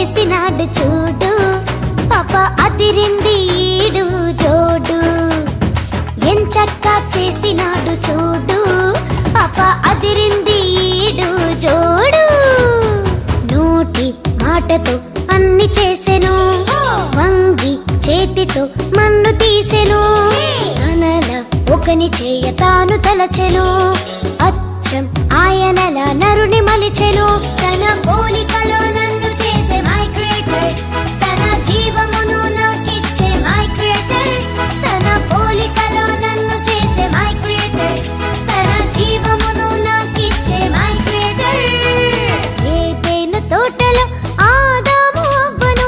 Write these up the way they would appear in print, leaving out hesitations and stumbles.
చేసినాడు చూడు అబ్బా అదిరింది ఈడు జోడు ఎంచక్కా చేసినాడు చూడు అబ్బా అదిరింది ఈడు జోడు నోటి మాటతో అన్ని చేసెను వంగి చేతితో మన్ను తీసెను తనల ఒకని చేయ తాను తలచెను అచ్చం ఆయనల నరుని మలిచెను తన పోలికలో నన్ను చేసే మై క్రియేటర్ తన జీవమును నాకిచ్చే మై క్రియేటర్ తన పోలికలో నన్ను చేసే మై క్రియేటర్ తన జీవమును నాకిచ్చే మై క్రియేటర్ ఏదైనా తోటలో ఆదాము అవ్వను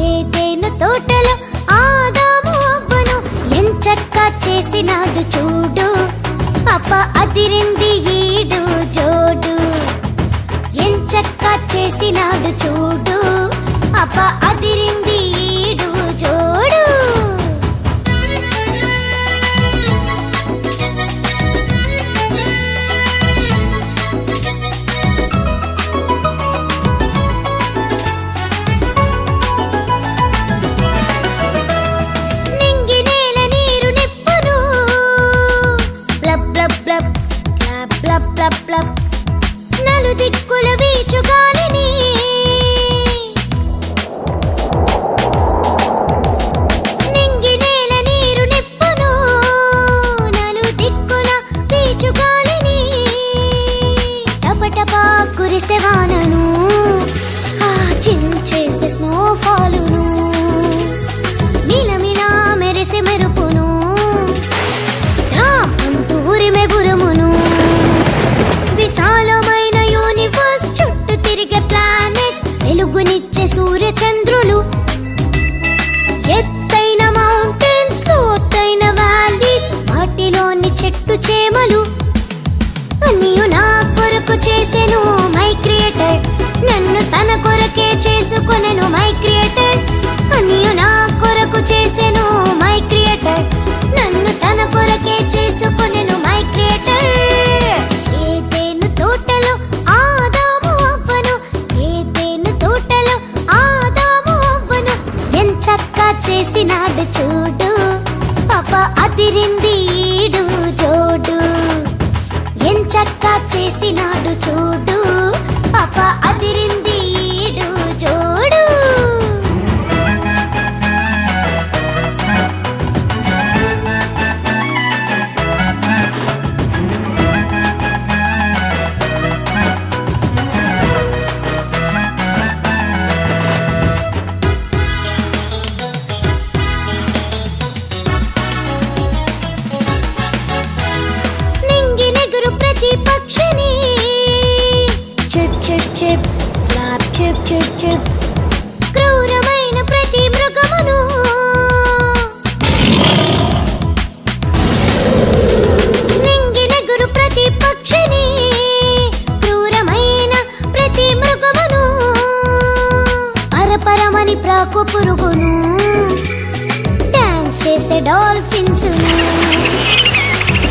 ఏదైనా తోటలో ఆదాము అవ్వను ఎంచక్కా చేసినాడు చూడు అబ్బా అదిరింది ఈడు జోడు ఎంచక్కా చేసినాడు చూడు అబ్బా అదిరింది ఈడు జోడు నింగి నేల నీరు నిప్పును blob blob blob clap blob blob blob నలు దిక్కుల వీచు గాలిని నింగి నేల నీరు నిప్పును నలు దిక్కుల వీచు గాలిని టపటపా కురిసె వానను చిల్ చేసే స్నోఫాలును మిలమిలా మెరిసె మెరుపును అంటూ ఉరిమె గురుమును విశాలమైన యూనివర్స్ చుట్టూ తిరిగే ప్లానెట్స్ వెలుగునిచ్చే సూర్య చంద్రులు ఎత్తైన మౌంటైన్స్ లోతైన వ్యాలీస్ వాటిలోని చెట్టు చేమలు అన్నీయు నా కొరకు చేసెను మై క్రియేటర్ నన్ను తన కొరకే చేసుకొనెను మై క్రియేటర్ అన్నీయు నా కొరకు చేసెను మై క్రియేటర్ నన్ను తన కొరకే చేసుకొనెను మై క్రియేటర్ ఏదైనా తోటలో ఆదాము అవ్వను ఏదైనా తోటలో ఆదాము అవ్వను ఎంచక్కా చేసినాడు చూడు అబ్బా అదిరింది ఈడు జోడు ఎంచక్కా చేసినాడు చూడు అబ్బా అదిరింది ఈడు జోడు నింగి నెగురు ప్రతి పక్షిని chip chip chip flop chip chip chip క్రూరమైన ప్రతి మృగమును నింగి నెగురు ప్రతి పక్షిని క్రూరమైన ప్రతి మృగమును పరపరమని ప్రాకు పురుగును డాన్స్ చేసే డాల్ఫిన్స్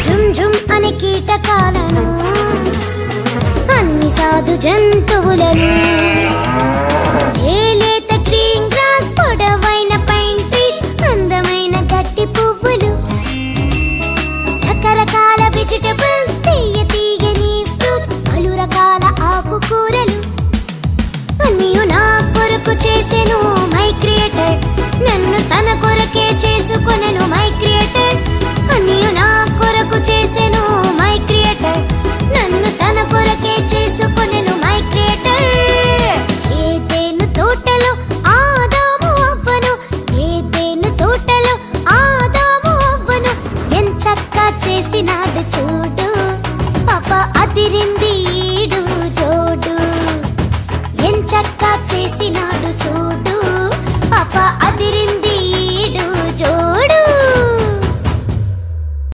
జుమ్ జుమ్ అని కీటకాలను అన్ని సాధు జంతువులను ఏలేత గ్రీన్ గ్రాస్ పొడవైన పైన్ ట్రీస్ అందమైన గట్టి పువ్వులు రకరకాల వెజిటబుల్స్ తీయ తీయని ఫ్రూట్స్ పలు రకాల ఆకుకూరలు అన్నీయు నా కొరకు చేసెను మై క్రియేటర్ నన్ను తన కొరకే చేసుకొనెను